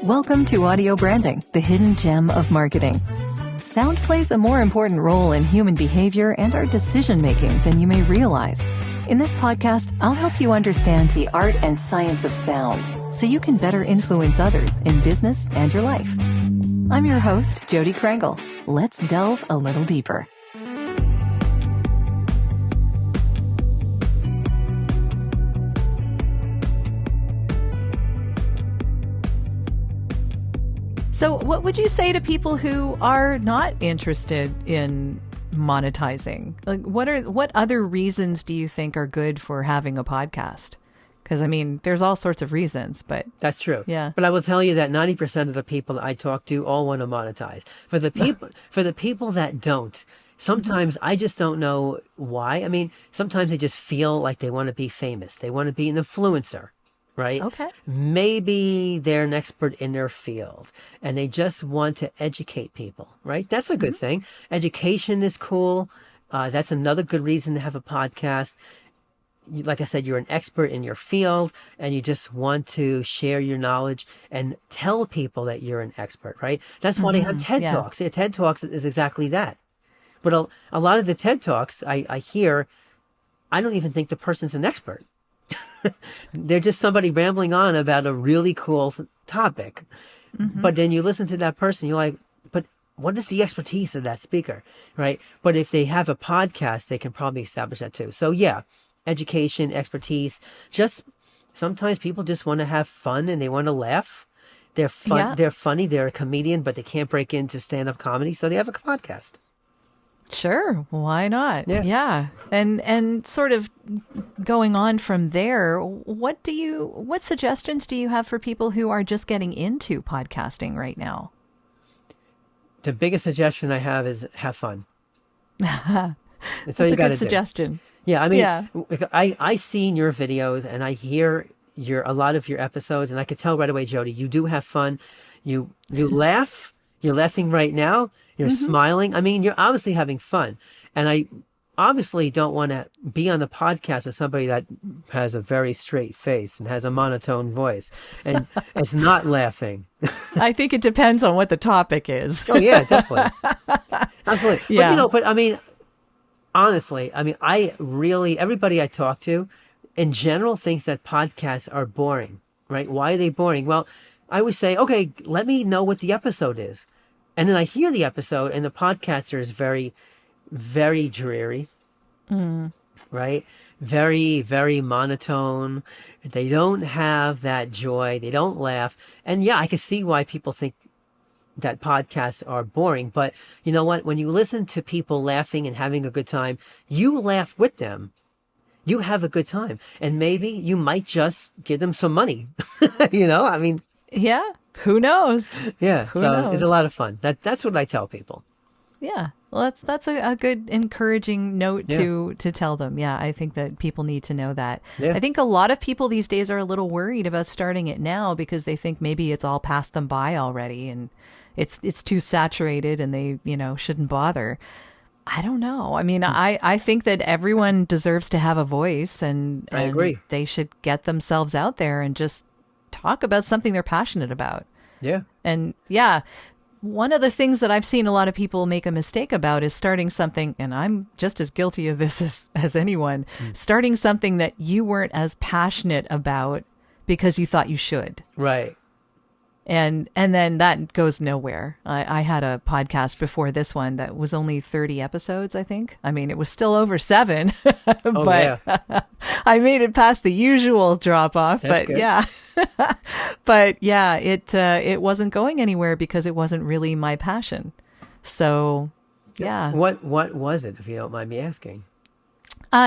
Welcome to Audio Branding, the hidden gem of marketing. Sound plays a more important role in human behavior and our decision-making than you may realize. In this podcast, I'll help you understand the art and science of sound so you can better influence others in business and your life. I'm your host, Jodi Krangle. Let's delve a little deeper. So what would you say to people who are not interested in monetizing? Like, what other reasons do you think are good for having a podcast? Because, I mean, there's all sorts of reasons, but... That's true. Yeah. But I will tell you that 90% of the people I talk to all want to monetize. For the people that don't, sometimes I just don't know why. I mean, sometimes they just feel like they want to be famous. They want to be an influencer. Right? Okay. Maybe they're an expert in their field and they just want to educate people, right? That's a good thing. Education is cool. That's another good reason to have a podcast. Like I said, you're an expert in your field and you just want to share your knowledge and tell people that you're an expert, right? That's why they have TED Talks. Yeah, TED Talks is exactly that. But a lot of the TED Talks I hear, I don't even think the person's an expert. They're just somebody rambling on about a really cool topic. But then you listen to that person, you're like, but what is the expertise of that speaker, right? But if they have a podcast, they can probably establish that too. So yeah, education, expertise, just sometimes people just want to have fun and they want to laugh. They're fun. Yeah. They're funny. They're a comedian, but they can't break into stand-up comedy. So they have a podcast. Sure. Why not? Yeah. And sort of going on from there, what suggestions do you have for people who are just getting into podcasting right now? The biggest suggestion I have is have fun. That's a good suggestion. Yeah. I mean, I seen your videos and I hear a lot of your episodes and I could tell right away, Jodi, you do have fun. You laugh. You're laughing right now. You're smiling. I mean, you're obviously having fun. And I obviously don't want to be on the podcast with somebody that has a very straight face and has a monotone voice and is not laughing. I think it depends on what the topic is. Oh, yeah, definitely. Absolutely. Yeah. But I mean, honestly, everybody I talk to in general thinks that podcasts are boring, right? Why are they boring? Well, I always say, okay, let me know what the episode is. And then I hear the episode and the podcaster is very, very dreary, right? Very, very monotone. They don't have that joy. They don't laugh. And yeah, I can see why people think that podcasts are boring. But you know what? When you listen to people laughing and having a good time, you laugh with them. You have a good time. And maybe you might just give them some money. I mean... Yeah. Who knows? Yeah. Who knows? It's a lot of fun. That's what I tell people. Yeah. Well, that's a good encouraging note to tell them. Yeah. I think that people need to know that. Yeah. I think a lot of people these days are a little worried about starting it now because they think maybe it's all passed them by already and it's too saturated and they, shouldn't bother. I don't know. I mean, I think that everyone deserves to have a voice and I agree. They should get themselves out there and just talk about something they're passionate about. Yeah. And yeah, one of the things that I've seen a lot of people make a mistake about is starting something, and I'm just as guilty of this as anyone, starting something that you weren't as passionate about because you thought you should. Right. And then that goes nowhere. I had a podcast before this one that was only 30 episodes, I think. I mean, it was still over 7, but I made it past the usual drop off. That's but good. Yeah, but yeah, it wasn't going anywhere because it wasn't really my passion. So yeah. What was it, if you don't mind me asking?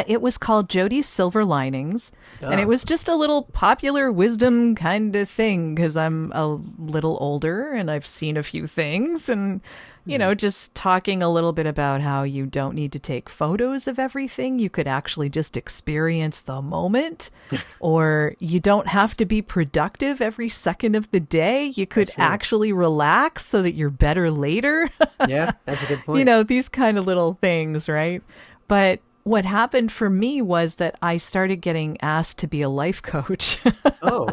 It was called Jodi's Silver Linings, and it was just a little popular wisdom kind of thing because I'm a little older and I've seen a few things and, just talking a little bit about how you don't need to take photos of everything. You could actually just experience the moment or you don't have to be productive every second of the day. You could actually relax so that you're better later. Yeah, that's a good point. These kind of little things, right? But what happened for me was that I started getting asked to be a life coach. Oh,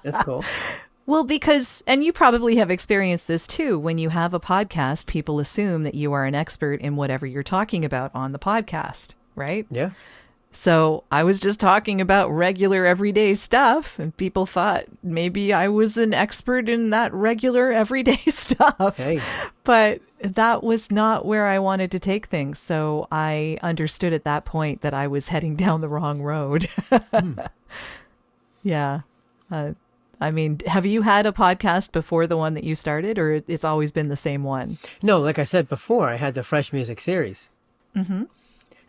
that's cool. Well, because, and you probably have experienced this too, when you have a podcast, people assume that you are an expert in whatever you're talking about on the podcast, right? Yeah. So I was just talking about regular everyday stuff, and people thought maybe I was an expert in that regular everyday stuff. Hey. But that was not where I wanted to take things. So I understood at that point that I was heading down the wrong road. Yeah. I mean, have you had a podcast before the one that you started, or it's always been the same one? No, like I said before, I had the Fresh Music series. Mm-hmm.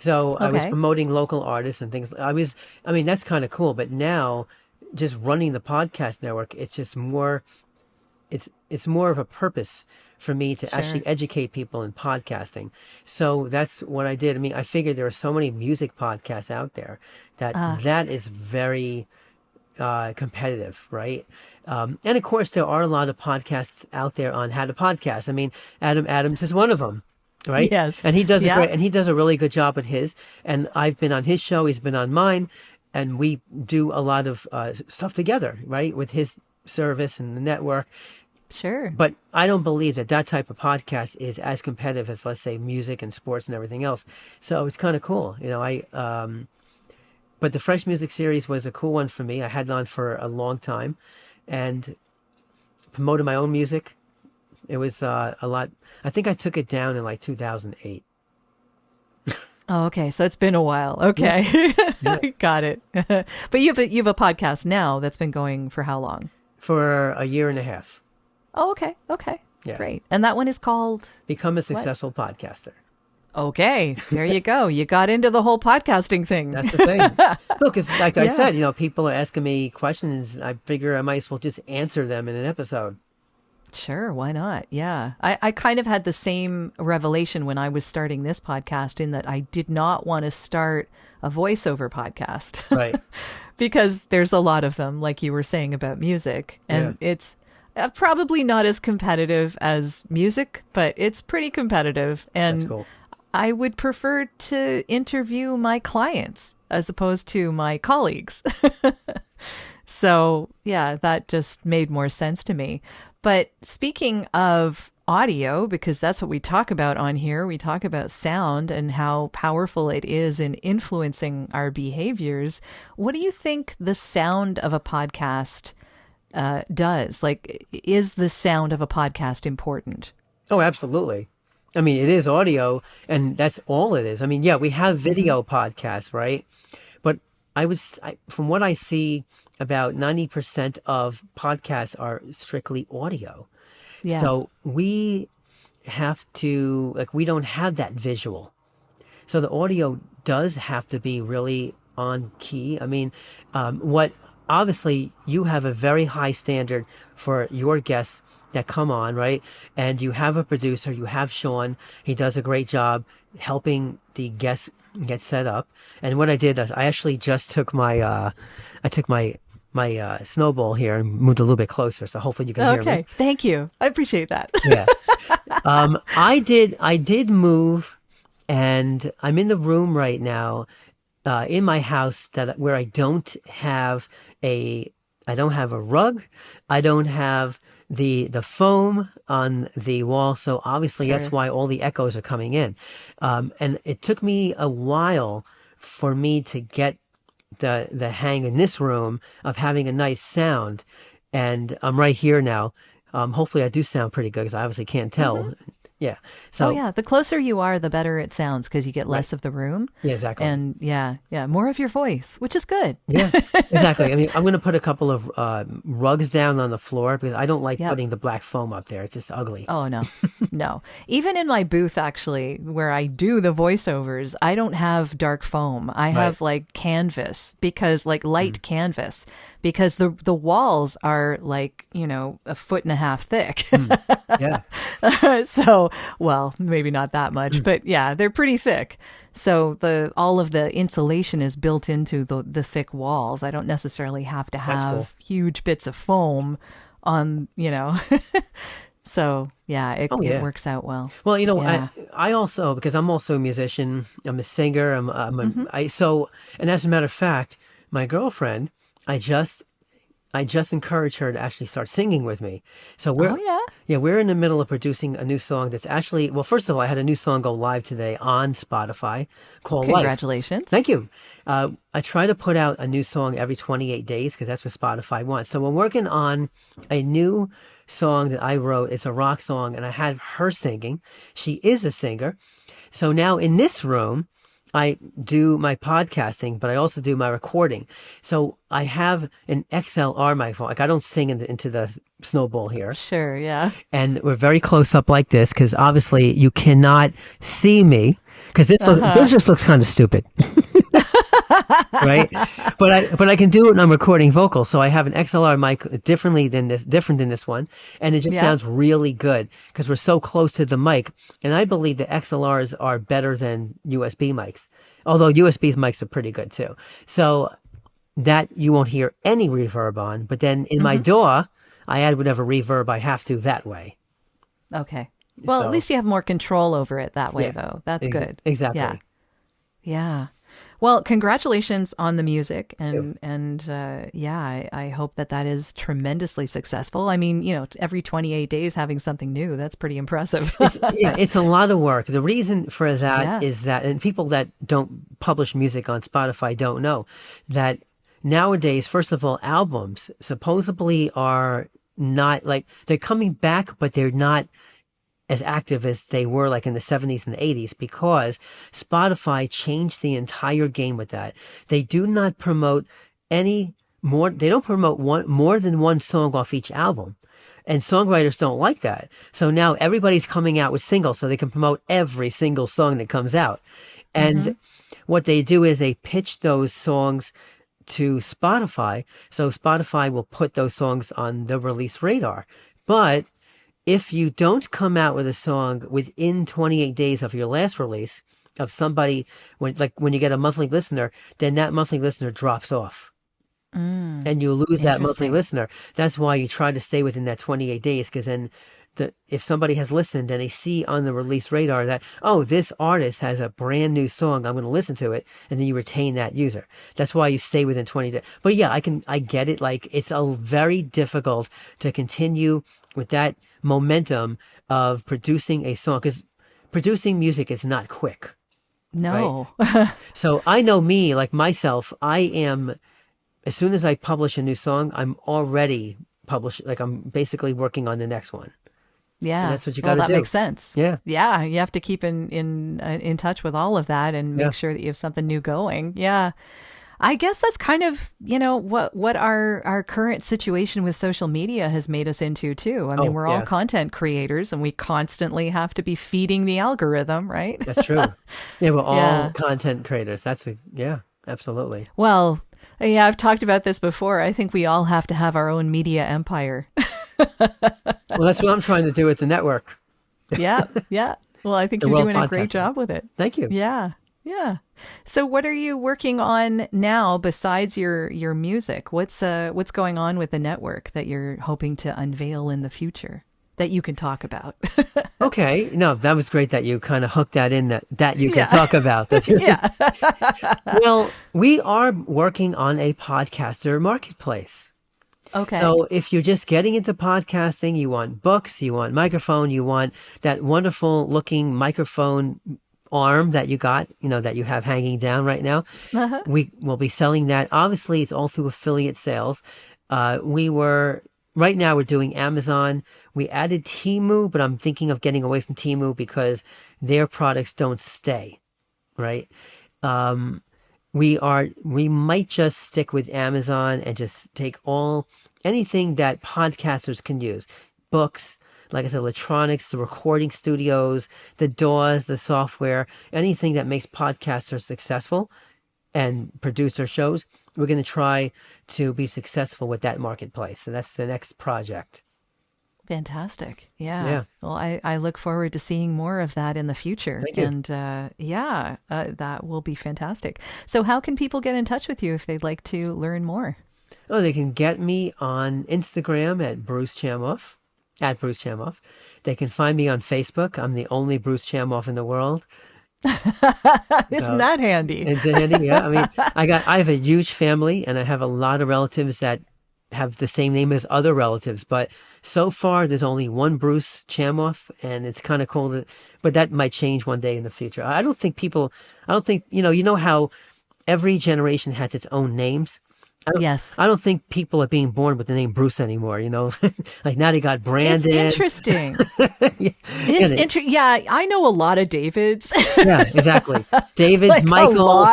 So I was promoting local artists and things. I mean, that's kind of cool. But now, just running the podcast network, it's just more, it's more of a purpose for me to actually educate people in podcasting. So that's what I did. I mean, I figured there are so many music podcasts out there that is very competitive, right? And of course, there are a lot of podcasts out there on how to podcast. I mean, Adam Adams is one of them, right? Yes, and he does a really good job at his. And I've been on his show; he's been on mine, and we do a lot of stuff together, right? With his service and the network. Sure. But I don't believe that type of podcast is as competitive as, let's say, music and sports and everything else. So it's kind of cool, you know. But the Fresh Music series was a cool one for me. I had it on for a long time and promoted my own music. It was a lot. I think I took it down in like 2008. Oh, okay. So it's been a while. Okay. Yeah. Got it. But you have a podcast now that's been going for how long? For a year and a half. Oh, okay. Okay. Yeah. Great. And that one is called? Become a Successful Podcaster. Okay, there you go. You got into the whole podcasting thing. That's the thing. Look, because like I said, you know, people are asking me questions. I figure I might as well just answer them in an episode. Sure, why not? Yeah. I kind of had the same revelation when I was starting this podcast, in that I did not want to start a voiceover podcast. Right. Because there's a lot of them, like you were saying about music. And it's probably not as competitive as music, but it's pretty competitive. And that's cool. I would prefer to interview my clients as opposed to my colleagues. So, yeah, that just made more sense to me. But speaking of audio, because that's what we talk about on here, we talk about sound and how powerful it is in influencing our behaviors. What do you think the sound of a podcast does? Like, is the sound of a podcast important? Oh, absolutely. I mean, it is audio, and that's all it is. I mean, yeah, we have video podcasts, right? But from what I see, about 90% of podcasts are strictly audio. Yeah. So we have to, like, we don't have that visual. So the audio does have to be really on key. I mean, obviously you have a very high standard for your guests that come on, right? And you have a producer, you have Sean. He does a great job helping the guests get set up. And what I did is I actually just took my snowball here and moved a little bit closer. So hopefully you can hear me. Okay. Thank you. I appreciate that. Yeah. I did move, and I'm in the room right now, in my house where I don't have a rug. I don't have the foam on the wall. So obviously that's why all the echoes are coming in. And it took me a while for me to get the hang in this room of having a nice sound. And I'm right here now. Hopefully I do sound pretty good, because I obviously can't tell. Mm-hmm. Yeah. So, the closer you are, the better it sounds, because you get less of the room. Yeah, exactly. And more of your voice, which is good. Yeah, exactly. I mean, I'm going to put a couple of rugs down on the floor, because I don't like putting the black foam up there. It's just ugly. Oh, no. No. Even in my booth, actually, where I do the voiceovers, I don't have dark foam. I have like canvas, because light canvas, because the walls are like, 1.5 feet thick. Yeah. So, well, maybe not that much, but yeah, they're pretty thick. So all of the insulation is built into the thick walls. I don't necessarily have to have huge bits of foam on, So yeah, it works out well. Well, I also, because I'm also a musician, I'm a singer, and as a matter of fact, my girlfriend, I just I just encouraged her to actually start singing with me. So Oh, yeah. we're in the middle of producing a new song that's actually, well, first of all, I had a new song go live today on Spotify called Life. Congratulations. Thank you. I try to put out a new song every 28 days because that's what Spotify wants. So we're working on a new song that I wrote. It's a rock song, and I had her singing. She is a singer. So now in this room, I do my podcasting, but I also do my recording. So I have an XLR microphone. Like I don't sing into the snowball here. Sure, yeah. And we're very close up like this because obviously you cannot see me because this just looks kind of stupid. Right? But I can do it when I'm recording vocals. So I have an XLR mic different than this one. And it just sounds really good because we're so close to the mic. And I believe that XLRs are better than USB mics. Although USB mics are pretty good too. So that you won't hear any reverb on. But then in my DAW, I add whatever reverb I have to that way. Okay. Well, at least you have more control over it that way, though. That's good. Exactly. Yeah. Yeah. Well, congratulations on the music, and I hope that is tremendously successful. I mean, every 28 days having something new, that's pretty impressive. It's a lot of work. The reason for that is that, and people that don't publish music on Spotify don't know that nowadays, first of all, albums supposedly are not like they're coming back, but they're not as active as they were like in the 70s and the 80s because Spotify changed the entire game with that. They do not promote any more. They don't promote more than one song off each album. And songwriters don't like that. So now everybody's coming out with singles so they can promote every single song that comes out. And what they do is they pitch those songs to Spotify. So Spotify will put those songs on the release radar. But if you don't come out with a song within 28 days of your last release of somebody, when you get a monthly listener, then that monthly listener drops off. And you lose that monthly listener. That's why you try to stay within that 28 days because then if somebody has listened and they see on the release radar that, oh, this artist has a brand new song, I'm going to listen to it. And then you retain that user. That's why you stay within 20 days. But yeah, I get it. Like it's very difficult to continue with that momentum of producing a song because producing music is not quick. No. Right? So I know me, like myself, as soon as I publish a new song, I'm already published. Like I'm basically working on the next one. Yeah, and that's what you got to do. That makes sense. Yeah, yeah. You have to keep in touch with all of that and make sure that you have something new going. Yeah, I guess that's kind of what our current situation with social media has made us into too. I mean, we're all content creators, and we constantly have to be feeding the algorithm, right? That's true. Yeah, we're all content creators. Absolutely. Well, yeah, I've talked about this before. I think we all have to have our own media empire. Well, that's what I'm trying to do with the network. Yeah. Well, I think you're doing a great job with it. Thank you. Yeah. So what are you working on now besides your music? What's going on with the network that you're hoping to unveil in the future that you can talk about? Okay. No, that was great that you kind of hooked that in that you can talk about. That's Well, we are working on a podcaster marketplace. Okay. So if you're just getting into podcasting, you want books, you want microphone, you want that wonderful looking microphone arm that you got, that you have hanging down right now. We will be selling that. Obviously, it's all through affiliate sales. Right now we're doing Amazon. We added Temu, but I'm thinking of getting away from Temu because their products don't stay, right? We might just stick with Amazon and just take anything that podcasters can use. Books, like I said, electronics, the recording studios, the DAWs, the software, anything that makes podcasters successful and produce their shows. We're going to try to be successful with that marketplace. And that's the next project. Fantastic. Yeah. Well, I look forward to seeing more of that in the future. Thank you. And that will be fantastic. So how can people get in touch with you if they'd like to learn more? Oh, they can get me on Instagram at Bruce Chamoff. They can find me on Facebook. I'm the only Bruce Chamoff in the world. Isn't that handy? Isn't it handy? Yeah. I mean, I have a huge family and I have a lot of relatives that have the same name as other relatives. But so far, there's only one Bruce Chamoff, and it's kind of cool. But that might change one day in the future. I don't think, you know how every generation has its own names. Yes. I don't think people are being born with the name Bruce anymore, like now they got Brandon. It's interesting. Yeah, I know a lot of Davids. Yeah, exactly. Davids, Like Michaels,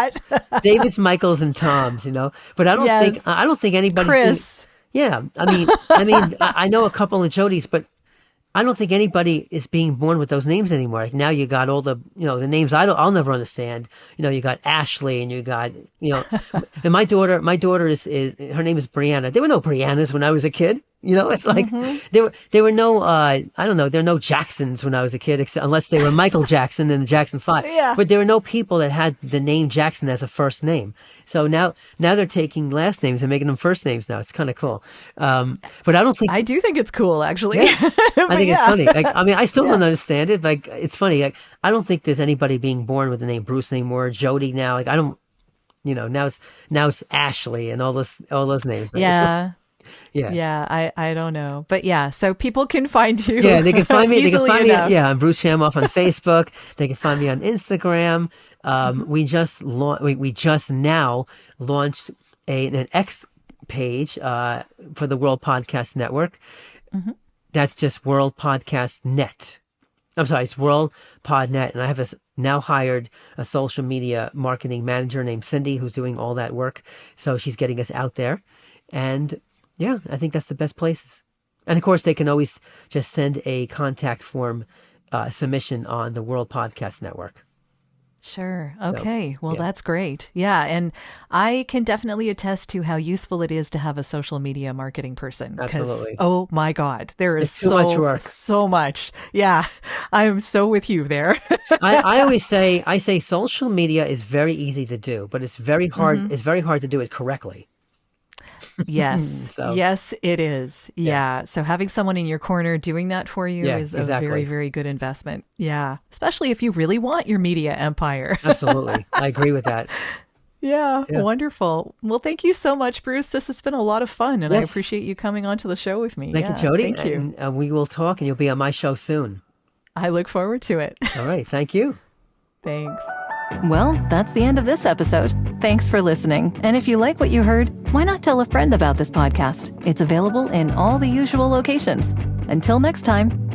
Davids, Michaels, and Toms, but I don't think anybody's Chris. yeah. I know a couple of Jodis, but I don't think anybody is being born with those names anymore. Like now you got all the, the names I'll never understand. You got Ashley, and you got, and my daughter is her name is Brianna. There were no Briannas when I was a kid. It's like there were no I don't know, there were no Jacksons when I was a kid, unless they were Michael Jackson and the Jackson 5. Yeah. But there were no people that had the name Jackson as a first name. So now they're taking last names and making them first names now. It's kind of cool. But I don't think I do think it's cool, actually. Yeah. I think it's funny. Like, I still don't understand it. Like, it's funny. Like, I don't think there's anybody being born with the name Bruce anymore. Jodi now. Like, I don't. Now it's Ashley and all those names. Yeah. Yeah. Yeah, I don't know. But yeah, so people can find you. Yeah, they can find me. They can find enough. me. Yeah, I'm Bruce Chamoff on Facebook. They can find me on Instagram. We just now launched an X page for the World Podcast Network. Mm-hmm. That's just World Podcast Net. I'm sorry, it's World Pod Net, and I have now hired a social media marketing manager named Cindy who's doing all that work. So she's getting us out there, and yeah, I think that's the best places. And of course, they can always just send a contact form submission on the World Podcast Network. Sure. Okay. Well, that's great. Yeah. And I can definitely attest to how useful it is to have a social media marketing person. Absolutely. Oh my God, there is too much work. So much. Yeah. I'm so with you there. I always say, social media is very easy to do, but it's very hard. Mm-hmm. It's very hard to do it correctly. Yes. Yes, it is. Yeah. So having someone in your corner doing that for you is a very, very good investment. Yeah. Especially if you really want your media empire. Absolutely. I agree with that. Yeah. Wonderful. Well, thank you so much, Bruce. This has been a lot of fun, and I appreciate you coming onto the show with me. Thank you, Jodi. Thank you. And we will talk, and you'll be on my show soon. I look forward to it. All right. Thank you. Thanks. Well, that's the end of this episode. Thanks for listening. And if you like what you heard, why not tell a friend about this podcast? It's available in all the usual locations. Until next time.